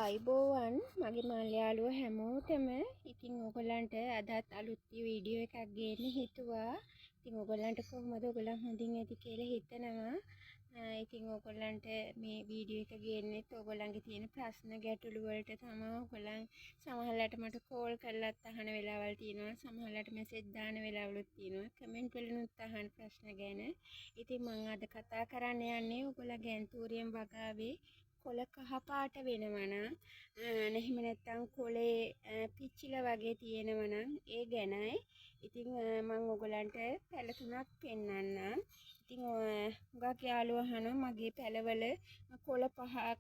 ආයිබෝවන් මගේ මල්යාළුවෝ හැමෝටම ඉතින් ඔයගොල්ලන්ට අදත් අලුත් වීඩියෝ එකක් ගේන්න හිතුවා. ඉතින් ඔයගොල්ලන්ට කොහොමද ඔයගොල්ලන් හොඳින් ඇති කියලා හිතනවා. ඉතින් ඔයගොල්ලන්ට මේ වීඩියෝ එක ගේන්නෙත් ඔයගොල්ලන්ගේ තියෙන ප්‍රශ්න ගැටලු වලට තමයි. ඔයගොල්ලන් සමහරවිට මට කෝල් කරලාත් අහන වෙලාවල් තියෙනවා. සමහරවිට මෙසේජ් දාන වෙලාවලුත් තියෙනවා. කමෙන්ට් වලිනුත් අහන ප්‍රශ්න ගැන. ඉතින් මම අද කතා කරන්න යන්නේ ඔයගොල්ලන්ගේ ඇන්තූරියම් වගාවේ කොළ කහ පාට වෙනවා නම් එහෙම නැත්නම් කොළේ පිච්චිලා වගේ තියෙනවා නම් ඒ ගැනයි. ඉතින් මම ඔයගලන්ට පැල තුනක් පෙන්නන්නම්. ඉතින් හුඟක් යාළුවෝ අහනවා මගේ පැලවල කොළ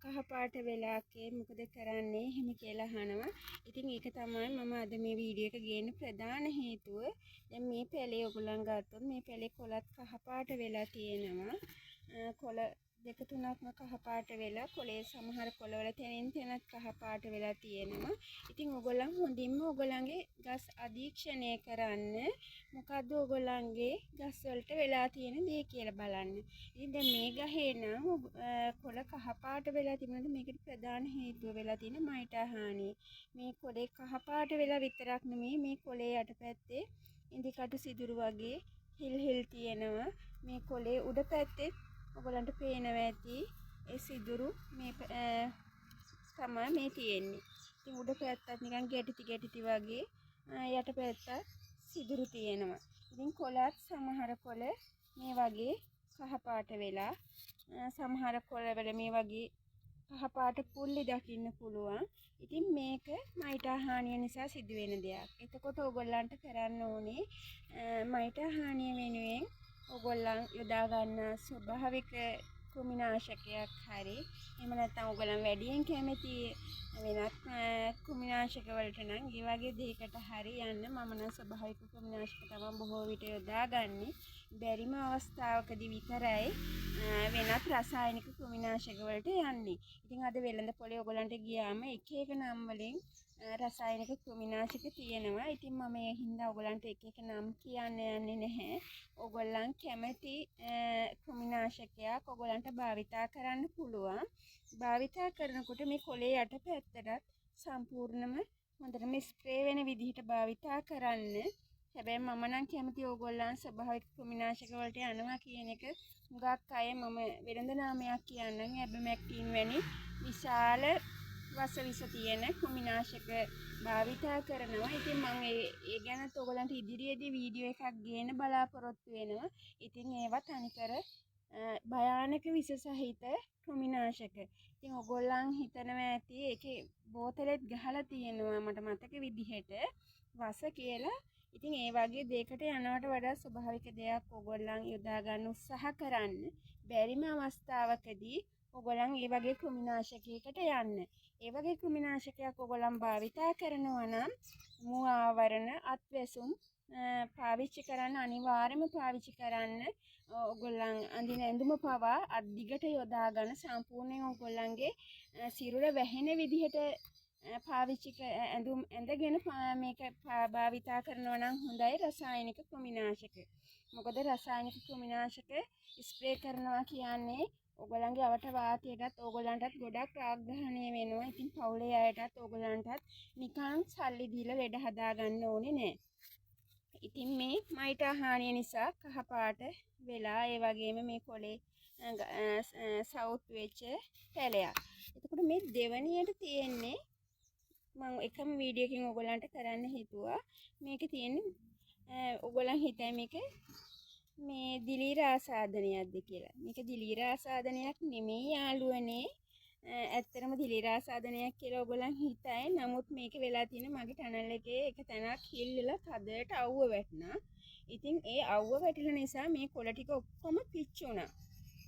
කහ පාට වෙලාකේ මොකද කරන්නේ එහෙම කියලා අහනවා. ඉතින් ඒක තමයි මම අද මේ වීඩියෝ එක ගේන්න ප්‍රධාන හේතුව. දැන් මේ පැලේ ඔයගලන් ගත්තොත් මේ පැලේ කොළත් කහ පාට වෙලා තියෙනවා. කොළ දෙක තුනක්ම කහ පාට වෙලා කොළේ සමහර කොළවල තැනින් තැනත් කහ පාට වෙලා තියෙනවා. ඉතින් ඔයගොල්ලන් හොඳින්ම ඔයගොල්ලන්ගේ ගස් අධීක්ෂණය කරන්න. මොකද්ද ඔයගොල්ලන්ගේ ගස් වලට වෙලා තියෙන දේ කියලා බලන්න. ඉතින් දැන් මේ ගහේ නම් කොළ කහ පාට වෙලා තිබුණාට මේකට ප්‍රධාන හේතුව වෙලා තියෙන මයිටා හානිය. මේ කොළේ කහ පාට වෙලා විතරක් නෙමෙයි මේ කොළේ යටපැත්තේ ඉන්දිකටු සිදුරු වගේ හිල් තියෙනවා. මේ කොළේ උඩ පැත්තේ ඔයගලන්ට පේනවා ඇති ඒ සිදුරු මේ තමයි මේ තියෙන්නේ. ඉතින් උඩ පැත්තත් නිකන් ගැටිති වගේ යට පැත්ත සිදුරු තියෙනවා. ඉතින් කොළත් සමහර කොළ මේ වගේ කහ පාට වෙලා සමහර කොළවල මේ වගේ කහ පාට පුල්ලි දකින්න පුළුවන්. ඉතින් මේක මයිටා හානිය නිසා සිදුවෙන දෙයක්. එතකොට ඔයගොල්ලන්ට කරන්න ඕනේ මයිටා හානිය වෙනුවෙන් ඔයගොල්ලන් යොදා ගන්න ස්වභාවික කෘමිනාශකයක් හරි එහෙම නැත්නම් ඔයගොල්ලන් වැඩියෙන් කැමති වෙනත් කෘමිනාශක වලට නම් ඒ වගේ දෙයකට හරි යන්න. මම නම් ස්වභාවික කෘමිනාශක තමයි බොහෝ විට යොදාගන්නේ. බැරිම අවස්ථාවකදී විතරයි වෙනත් රසායනික කෘමිනාශක වලට යන්නේ. ඉතින් අද වෙළඳ පොලේ ඔයගොල්ලන්ට ගියාම එක නම් වලින් රසායනික කෘමිනාශක තියෙනවා. ඉතින් මම ඒ හින්දා ඔයගොල්ලන්ට එක නම් කියන්න යන්නේ නැහැ. ඔයගොල්ලන් කැමති කෘමිනාශකයක් ඔයගොල්ලන්ට භාවිතා කරන්න පුළුවන්. භාවිතා කරනකොට මේ කොළේ යට පැත්තට සම්පූර්ණම හොඳටම ස්ප්‍රේ වෙන විදිහට භාවිතා කරන්න. හැබැයි මම නම් කැමති ඕගොල්ලන් ස්වභාවික කෘමිනාශක වලට යනවා කියන එක. හුඟක් අය මම වෙළඳ නාමයක් කියන්නම් ඇබමැක්ටින් වැනි විශාල විස තියෙන කෘමිනාශක භාවිතා කරනවා. ඉතින් මම ඒ ගැන ඔයගලන්ට ඉදිරියේදී වීඩියෝ එකක් ගේන්න බලාපොරොත්තු වෙනවා. ඉතින් ඒවත් අනිකර භයානක විස සහිත කෘමිනාශක. ඉතින් ඔයගොල්ලන් හිතනවා ඇති ඒකේ බෝතලෙත් ගහලා තියෙනවා මට මතක විදිහට වස කියලා. ඉතින් ඒ වගේ දෙයකට යනවට වඩා ස්වභාවික දෙයක් ඔයගොල්ලන් යොදා ගන්න උත්සාහ කරන්න. බැරිම අවස්ථාවකදී ඔයගොල්ලන් ඒ වගේ කෘමිනාශකයකට යන්න. ඒ වගේ කෘමිනාශකයක් ඔයගොල්ලන් භාවිතා කරනවා නම් මු ආවරණ අත්වැසුම් පාවිච්චි කරන්න අනිවාර්යයෙන්ම පාවිච්චි කරන්න. ඔයගොල්ලන් අඳින ඇඳුම පවා අත් දිගට යොදා ගන්න සම්පූර්ණයෙන් ඔයගොල්ලන්ගේ සිරුර වැහෙන විදිහට පාවිච්චි ඇඳගෙන මේක භාවිතා කරනවා නම් හොඳයි රසායනික කෘමිනාශක. මොකද රසායනික කෘමිනාශක ස්ප්‍රේ කරනවා කියන්නේ ඔයගොල්ලන්ගේ අවට වාතයටත් ඔයගොල්ලන්ටත් ගොඩක් ආග්‍රහණය වෙනවා. ඉතින් පවුලේ අයටත් ඔයගොල්ලන්ටත් නිකන් සල්ලි දීලා වැඩ හදා ගන්න ඕනේ නෑ. ඉතින් මේ මයිටා හානිය නිසා කහ පාට වෙලා ඒ වගේම මේ කොළේ සවුත් වෙච්ච පැලයක්. එතකොට මේ දෙවණියට තියෙන්නේ මම එකම වීඩියෝ එකකින් ඔයගොල්ලන්ට කරන්න හිතුවා. මේකේ තියෙන්නේ ඔයගොල්ලන් හිතයි මේක මේ දිලීර ආසාදනයක්ද කියලා. මේක දිලීර ආසාදනයක් නෙමෙයි යාළුවනේ. ඇත්තටම දිලීර ආසාදනයක් කියලා ඔයගොල්ලන් හිතයි. නමුත් මේක වෙලා තියෙන මගේ ටනල් එකේ එක තැනක් හිල් වෙලා තදට අවුව වැටුණා. ඉතින් ඒ අවුව වැටිලා නිසා මේ කොළ ටික ඔක්කොම පිච්චුණා.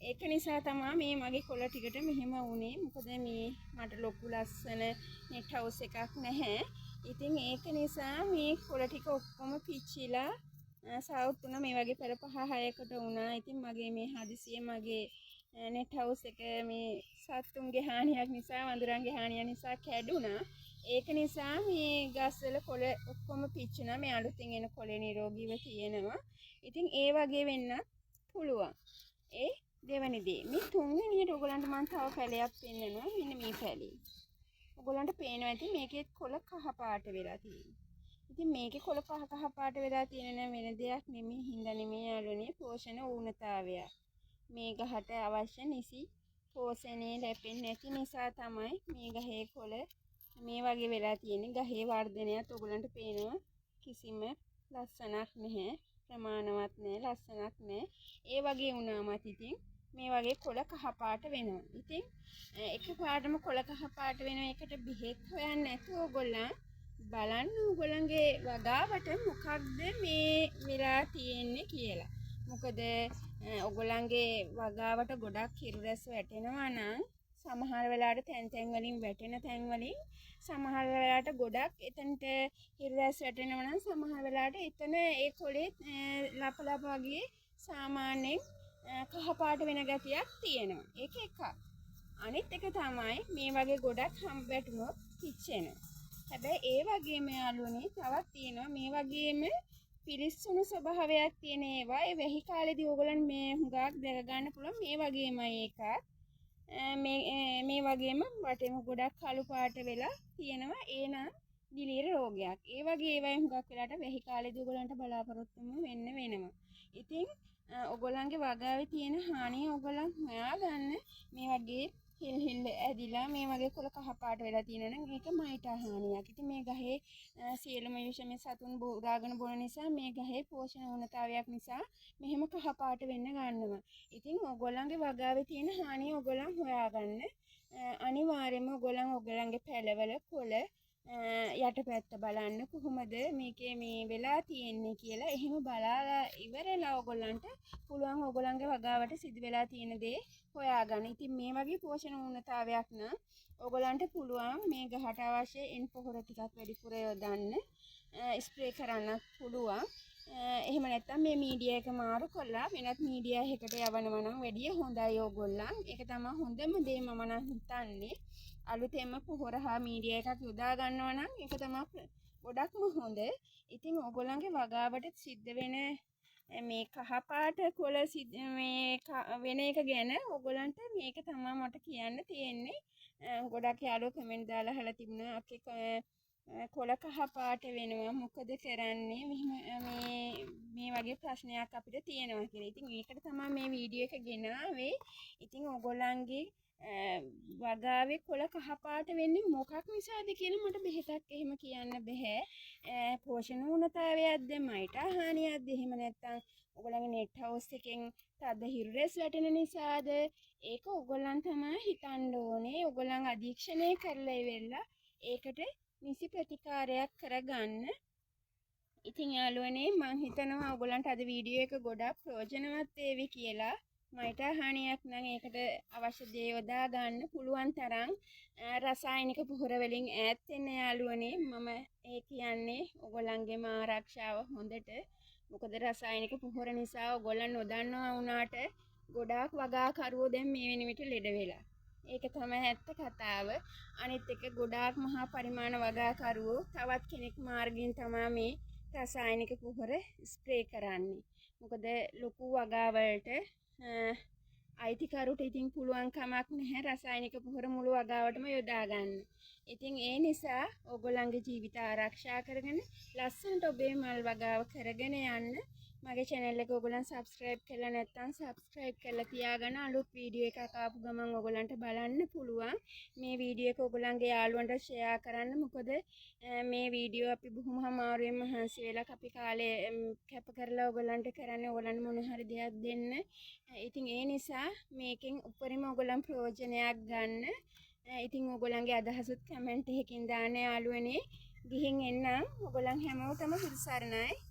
ඒක නිසා තමයි මේ මගේ කොළ ටිකට මෙහෙම වුනේ. මොකද මේ මට ලොකු ලස්සන නෙට් හවුස් එකක් නැහැ. ඉතින් ඒක නිසා මේ කොළ ටික ඔක්කොම පිච්චිලා සවුත් වුණා. මේ වගේ පෙර 5-6කට වුණා. ඉතින් මගේ මේ හදිසියෙ මගේ නෙට් හවුස් එක මේ සත්තුන්ගේ හානියක් නිසා වඳුරන්ගේ හානිය නිසා කැඩුනා. ඒක නිසා මේ ගස්වල කොළ ඔක්කොම පිච්චුණා. මේ අලුතින් එන කොළේ නිරෝගීව තියෙනවා. ඉතින් ඒ වගේ වෙන්නත් පුළුවන්. ඒ දෙවැනි දේ. මේ තුන්වෙනියට ඔයගලන්ට මම තව පැලයක් පෙන්නනවා. මෙන්න මේ පැලේ. ඔයගොල්ලන්ට පේනවා ඇති මේකේ කොළ කහ පාට වෙලා තියෙන්නේ. ඉතින් මේකේ කොළ කහ පාට වෙලා තියෙන වෙන දෙයක් නෙමෙයි හින්දා නෙමෙයි යාළුවනේ පෝෂණ ඌනතාවය. මේ ගහට අවශ්‍ය නිසි පෝෂණය ලැබෙන්නේ නැති නිසා තමයි මේ ගහේ කොළ මේ වගේ වෙලා තියෙන්නේ. ගහේ වර්ධනයත් ඔයගොල්ලන්ට පේනවා කිසිම ලස්සනක් නැහැ. ප්‍රමාණවත් නැහැ, ලස්සනක් නැහැ. ඒ වගේ වුණාමත් ඉතින් මේ වගේ කොළ කහ පාට වෙනවා. ඉතින් එකපාරටම කොළ කහ පාට වෙන එකට බෙහෙත් හොයන්න නැතුව ඔයගොල්ලන් බලන්න ඔයගොල්ලන්ගේ වගාවට මොකක්ද මේ වෙලා තියෙන්නේ කියලා. මොකද ඔයගොල්ලන්ගේ වගාවට ගොඩක් හිරු රැස් වැටෙනවා නම් සමහර වෙලාවට තැන් වලින් වැටෙන තැන් වලින් සමහර වෙලාවට ගොඩක් එතනට හිරු රැස් වැටෙනවා නම් සමහර වෙලාවට එතන ඒ කොලේ ලප වගේ සාමාන්‍යයෙන් කහ පාට වෙන ගතියක් තියෙනවා. ඒක එකක්. අනිත් එක තමයි මේ වගේ ගොඩක් හම් වැටුනොත් කිච්චෙනවා. හැබැයි ඒ වගේම යාළුවනේ තවත් තියෙනවා මේ වගේම පිරිස්සුණු ස්වභාවයක් තියෙන ඒවා. ඒ වෙහි කාලේදී ඕගොල්ලන් මේ හුඟක් දැක ගන්න පුළුවන් මේ වගේමයි එකක්. මේ වගේම වටේම ගොඩක් කළු පාට වෙලා තියෙනවා. ඒ නම් දිලීර රෝගයක්. ඒ වගේ ඒවායි හුඟක් වෙලාට වෙහි කාලේදී ඕගොල්ලන්ට බලාපොරොත්තු වෙනවා. ඉතින් ඔයගොල්ලන්ගේ වගාවේ තියෙන හානිය ඔයගොල්ලන් හොයාගන්න. මේ වගේ හිල් ඇදිලා මේ වගේ කොළ කහ පාට වෙලා තියෙනවා නම් ඒක මයිට හානියක්. ඉතින් මේ ගහේ සියලුම විෂම සතුන් බෝරාගෙන බොන නිසා මේ ගහේ පෝෂණ වුණතාවයක් නිසා මෙහෙම කහ පාට වෙන්න ගන්නවා. ඉතින් ඔයගොල්ලන්ගේ වගාවේ තියෙන හානිය ඔයගොල්ලන් හොයාගන්න. අනිවාර්යයෙන්ම ඔයගොල්ලන්ගේ පැලවල කොළ යටපැත්ත බලන්න කොහොමද මේකේ මේ වෙලා තියෙන්නේ කියලා. එහෙම බලාලා ඉවරලා ඔයගොල්ලන්ට පුළුවන් ඔයගොල්ලන්ගේ වගාවට සිදු වෙලා තියෙන දේ හොයාගන්න. ඉතින් මේ වගේ පෝෂණ වුණතාවයක් නම් ඔයගොල්ලන්ට පුළුවන් මේ ගහට අවශ්‍ය එන් පොහොර ටිකක් වැඩිපුර යොදන්න. ස්ප්‍රේ කරන්නත් පුළුවන්. එහෙම නැත්නම් මේ මීඩියා එක මාරු කරලා වෙනත් මීඩියා එකකට යවනවා නම් වැඩිය හොඳයි ඕගොල්ලන්. ඒක තමයි හොඳම දේ මම නම් හිතන්නේ. අලුතෙන්ම පොහොර හා මීඩියා එකක් යොදා ගන්නවා නම් ඒක තමයි ගොඩක්ම හොඳ. ඉතින් ඕගොල්ලන්ගේ වගාවට සිද්ධ වෙන මේ කහ පාට කොළ මේ වෙන එක ගැන ඔයගොල්ලන්ට මේක තමයි මට කියන්න තියෙන්නේ. ගොඩක් යාළුවෝ කමෙන්ට් දාලා අහලා තිබුණා අපේ කොළ කහ පාට වෙනවා මොකද කරන්නේ මේ වගේ ප්‍රශ්නයක් අපිට තියෙනවා කියලා. ඉතින් ඒකට තමයි මේ වීඩියෝ එක ගෙනාවේ. ඉතින් ඔයගොල්ලන්ගේ වගාවේ කොළ කහ පාට වෙන්නේ මොකක් නිසාද කියලා මට බෙහෙතක් එහෙම කියන්න බෑ. පෝෂණ වුණතාවයක්ද මයිට හානියක්ද එහෙම නැත්නම් ඔයගොල්ලන්ගේ නෙට් හවුස් එකෙන් තද හිරු රැස් වැටෙන නිසාද ඒක ඔයගොල්ලන් තමයි හිතන්න ඕනේ. ඔයගොල්ලන් අධීක්ෂණය කරලා ඉවෙලා ඒකට නිසි ප්‍රතිකාරයක් කරගන්න. ඉතින් යාළුවනේ මම හිතනවා ඔයගොල්ලන්ට අද වීඩියෝ එක ගොඩක් ප්‍රයෝජනවත් වේවි කියලා. මයිට හානියක් නම් ඒකට අවශ්‍ය දේ යොදා ගන්න පුළුවන් තරම් රසායනික පොහොර වලින් ඈත් වෙන්න යාළුවනේ. මම ඒ කියන්නේ ඔයගොල්ලන්ගේම ආරක්ෂාව හොඳට. මොකද රසායනික පොහොර නිසා ඔයගොල්ලන් නොදන්නවා වුණාට ගොඩාක් වගාකරුවෝ දැන් මේ වෙන විට ලෙඩ වෙලා. ඒක තමයි ඇත්ත කතාව. අනිත් එක ගොඩාක් මහා පරිමාණ වගාකරුවෝ තවත් කෙනෙක් මාර්ගයෙන් තමයි මේ රසායනික පොහොර ස්ප්‍රේ කරන්නේ. මොකද ලොකු වගාවලට අයිතිකරුට ඉතින් පුළුවන් කමක් නැහැ රසායනික පොහොර මුළු වගාවටම යොදා ගන්න. ඉතින් ඒ නිසා ඔයගොල්ලන්ගේ ජීවිත ආරක්ෂා කරගෙන ලස්සනට ඔබේ මල් වගාව කරගෙන යන්න. මගේ channel එක ඔයගොල්ලන් subscribe කරලා නැත්නම් subscribe කරලා තියාගන්න. අලුත් වීඩියෝ එකක් ආපු ගමන් ඔයගොල්ලන්ට බලන්න පුළුවන්. මේ වීඩියෝ එක ඔයගොල්ලන්ගේ යාළුවන්ට share කරන්න. මොකද මේ වීඩියෝ අපි බොහොම අමාරුවෙන් මහන්සි වෙලා අපි කාලේ කැප කරලා ඔයගොල්ලන්ට කරන්නේ ඔයගොල්ලන් මොන හරි දෙයක් දෙන්න. ඉතින් ඒ නිසා මේකෙන් උපරිම ඔයගොල්ලන් ප්‍රයෝජනයක් ගන්න. ඉතින් ඔයගොල්ලන්ගේ අදහසුත් කමෙන්ට් එකකින් දාන්න යාළුවනේ. ගිහින් එන්නම්. ඔයගොල්ලන් හැමෝටම සුබ සරණයි.